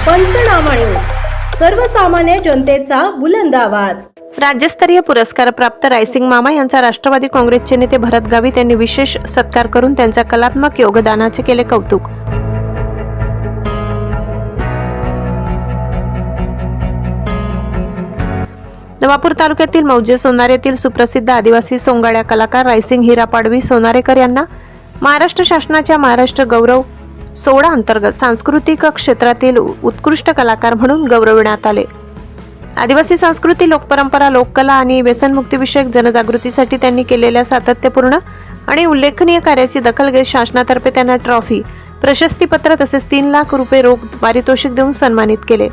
पंचनामा न्यूज, सर्वसामान्य जनतेचा बुलंद आवाज। राज्यस्तरीय पुरस्कार प्राप्त रायसिंग मामा यांचा राष्ट्रवादी काँग्रेसचे नेते भरत गावित यांनी विशेष सत्कार करून त्यांच्या कलात्मक योगदानाचे केले कौतुक। नवापूर तालुक्यातील मौजे सोनारे येथील सुप्रसिद्ध आदिवासी सोंगाड्या कलाकार रायसिंग हिरा पाडवी सोनारेकर यांना महाराष्ट्र शासनाच्या महाराष्ट्र गौरव सोहळा अंतर्गत सांस्कृतिक क्षेत्रातील उत्कृष्ट कलाकार म्हणून गौरविण्यात आले। आदिवासी संस्कृती, लोकपरंपरा, लोककला आणि व्यसनमुक्तीविषयक जनजागृतीसाठी त्यांनी केलेल्या सातत्यपूर्ण आणि उल्लेखनीय कार्याची दखल घेत शासनातर्फे त्यांना ट्रॉफी, प्रशस्तीपत्र तसेच 3 लाख रुपये रोख पारितोषिक देऊन सन्मानित केले।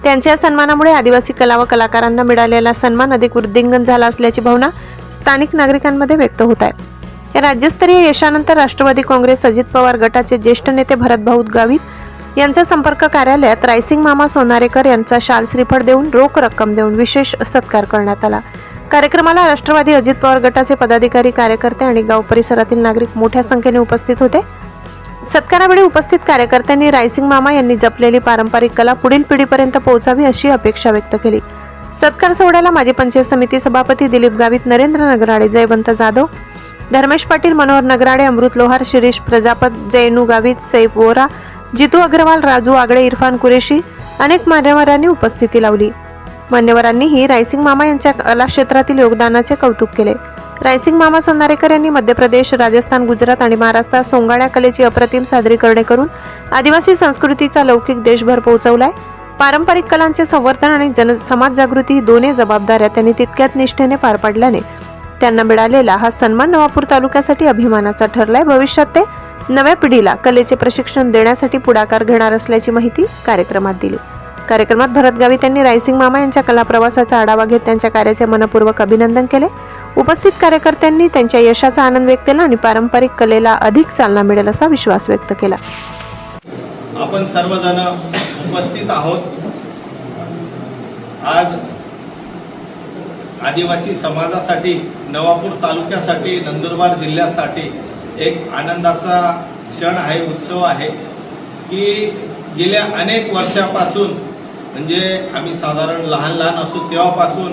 त्यांच्या सन्मानामुळे आदिवासी कला व कलाकारांना मिळालेला सन्मान अधिक वृद्धिंगत झाला असल्याची भावना स्थानिक नागरिकांमध्ये व्यक्त होत आहे। या राज्यस्तरीय यशानंतर राष्ट्रवादी काँग्रेस अजित पवार गटाचे ज्येष्ठ नेते भरत भाऊ गावित यांच्या संपर्क कार्यालयात रायसिंग मामा सोनारेकर यांचा शाल श्रीफळ देऊन रोख रक्कम देऊन विशेष सत्कार करण्यात आला। कार्यक्रमाला राष्ट्रवादी अजित पवार गटाचे पदाधिकारी, कार्यकर्ते आणि गाव परिसरातील नागरिक मोठ्या संख्येने उपस्थित होते। सत्कारावेळी उपस्थित कार्यकर्त्यांनी रायसिंग मामा यांनी जपलेली पारंपरिक कला पुढील पिढीपर्यंत पोहोचावी अशी अपेक्षा व्यक्त केली। सत्कार सोहळ्याला माजी पंचायत समिती सभापती दिलीप गावित, नरेंद्र नगराडे, जयवंत जाधव, धर्मेश पाटील, मनोहर नगराडे, अमृत लोहार, शिरीष प्रजापत, जैनू गावित, सैफ वोरा, जितू अग्रवाल, राजू आगळे, इरफान कुरेशी अनेक मान्यवरांनी उपस्थिती लावली। मान्यवरांनीही रायसिंग मामा यांच्या कला क्षेत्रातील योगदानाचे कौतुक केले। रायसिंग मामा सोनारेकर यांनी मध्य प्रदेश, राजस्थान, गुजरात आणि महाराष्ट्रात सोंगाड्या कलेची अप्रतिम सादरीकरणे करून आदिवासी संस्कृतीचा लौकिक देशभर पोहोचवलाय। पारंपरिक कलांचे संवर्धन आणि समाज जागृती ही दोन्ही जबाबदाऱ्या त्यांनी तितक्याच निष्ठेने पार पाडल्याने त्यांना मिळालेला हा सन्मान नवापूर तालुक्यासाठी अभिमानाचा ठरलाय। भविष्यात ते नव्या पिढीला कलेचे प्रशिक्षण देण्यासाठी पुढाकार घेणार असल्याची माहिती कार्यक्रमात दिली। कार्यक्रमात भरत गावित यांनी रायसिंग मामा यांच्या कला प्रवासाचा आढावा घेत त्यांच्या कार्याचे मनपूर्वक अभिनंदन केले। उपस्थित कार्यकर्त्यांनी त्यांच्या यशाचा आनंद व्यक्त केला आणि पारंपरिक कलेला अधिक चालना मिळेल असा विश्वास व्यक्त केला। आपण सर्वजण उपस्थित आहोत। आज आदिवासी समाजासाठी, नवापूर तालुक्यासाठी, नंदुरबार जिल्ह्यासाठी एक आनंदाचा क्षण आहे, उत्सव आहे की गेल्या अनेक वर्षापासून, म्हणजे आम्ही साधारण लहान असू तेव्हापासून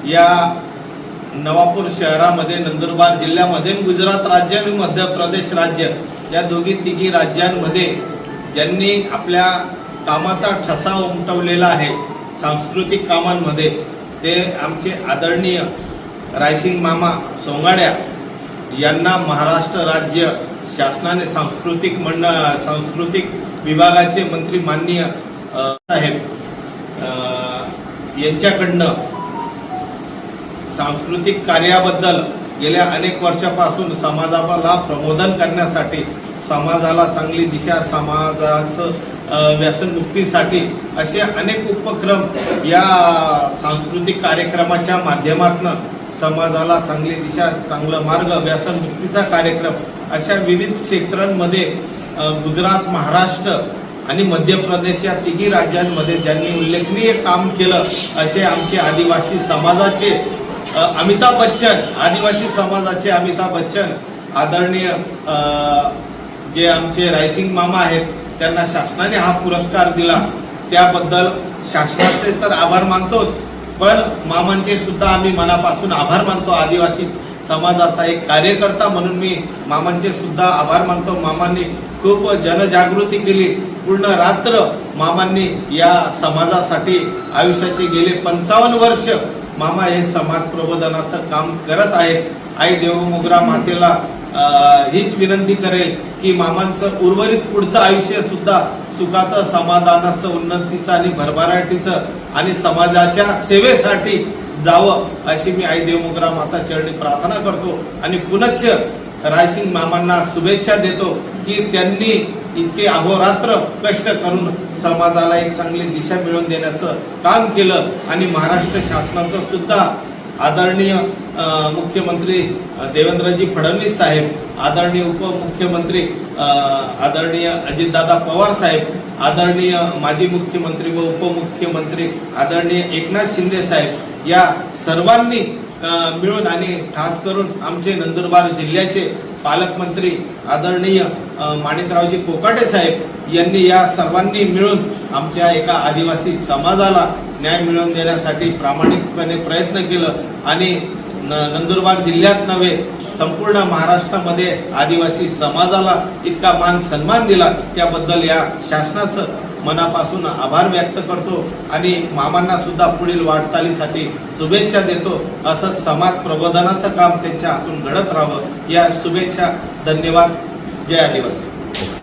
या नवापूर शहरामध्ये, नंदुरबार जिल्ह्यामध्ये, गुजरात राज्य आणि मध्य प्रदेश राज्य या दोघी-तिघी राज्यांमध्ये ज्यांनी आपल्या कामाचा ठसा उमटवलेला आहे सांस्कृतिक कामांमध्ये, ते आमचे आदरणीय रायसिंग मामा सोंगाड्या यांना महाराष्ट्र राज्य शासनाने सांस्कृतिक विभागाचे मंत्री माननीय साहेब यांच्याकडनं सांस्कृतिक कार्याबद्दल गेल्या अनेक वर्षापासून समाजाला प्रबोधन करण्यासाठी, समाजाला चांगली दिशा, समाजाचं व्यसनमुक्तीसाठी असे अनेक उपक्रम या सांस्कृतिक कार्यक्रमाच्या माध्यमातून समाजाला चांगली दिशा, चांगला मार्ग, व्यसनमुक्तीचा कार्यक्रम अशा विविध क्षेत्रांमध्ये गुजरात, महाराष्ट्र आणि मध्य प्रदेश या तिघी राज्यांमध्ये ज्यांनी उल्लेखनीय काम केलं असे आमचे आदिवासी समाजाचे अमिताभ बच्चन, आदिवासी समाजाचे अमिताभ बच्चन, आदरणीय जे आमचे रायसिंग मामा आहेत, त्यांना शासनाने हा पुरस्कार दिला त्याबद्दल शासनाचे तर आभार मानतोच, पण मामांचे सुद्धा आम्ही मनापासून आभार मानतो। आदिवासी समाजाचा एक कार्यकर्ता म्हणून मी मामांचे सुद्धा आभार मानतो। मामांनी खूप जनजागृती केली, पूर्ण रात्र मामांनी या समाजासाठी आयुष्याचे गेले 55 वर्ष मामा हे समाज प्रबोधनाचं काम करत आहेत। आई देवमोगरा मातेला हीच विनंती करेल की मामांचं उर्वरित पुढचं आयुष्य सुद्धा सुखाचं, समाधानाचं, उन्नतीचं आणि भरभराटीचं आणि समाजाच्या सेवेसाठी जावं अशी मी आई देवमोगरा माता चरणी प्रार्थना करतो आणि पुनश्च रायसिंग मामांना शुभेच्छा देतो की त्यांनी इतके अहोरात्र कष्ट करून समाजाला एक चांगली दिशा मिळवून देण्याचं काम केलं आणि महाराष्ट्र शासनाचं सुद्धा आदरणीय मुख्यमंत्री देवेंद्रजी फडणवीस साहेब, आदरणीय उपमुख्यमंत्री आदरणीय अजितदादा पवार साहेब, आदरणीय माजी मुख्यमंत्री व उपमुख्यमंत्री आदरणीय एकनाथ शिंदे साहेब या सर्वांनी मिळून आणि खास करून आमचे नंदुरबार जिल्ह्याचे पालकमंत्री आदरणीय माणिकरावजी कोकाटे साहेब यांनी या सर्वांनी मिळून आमच्या एका आदिवासी समाजाला न्याय मिळवून देण्यासाठी प्रामाणिकपणे प्रयत्न केलं आणि नंदुरबार जिल्ह्यात नव्हे संपूर्ण महाराष्ट्रामध्ये आदिवासी समाजाला इतका मान सन्मान दिला त्याबद्दल या शासनाचं मनापासून आभार व्यक्त करतो आणि मामांना सुद्धा पुढील वाटचालीसाठी शुभेच्छा देतो। असं समाज प्रबोधनाचं काम त्यांच्या हातून घडत राहावं या शुभेच्छा। धन्यवाद। जय आदिवासी।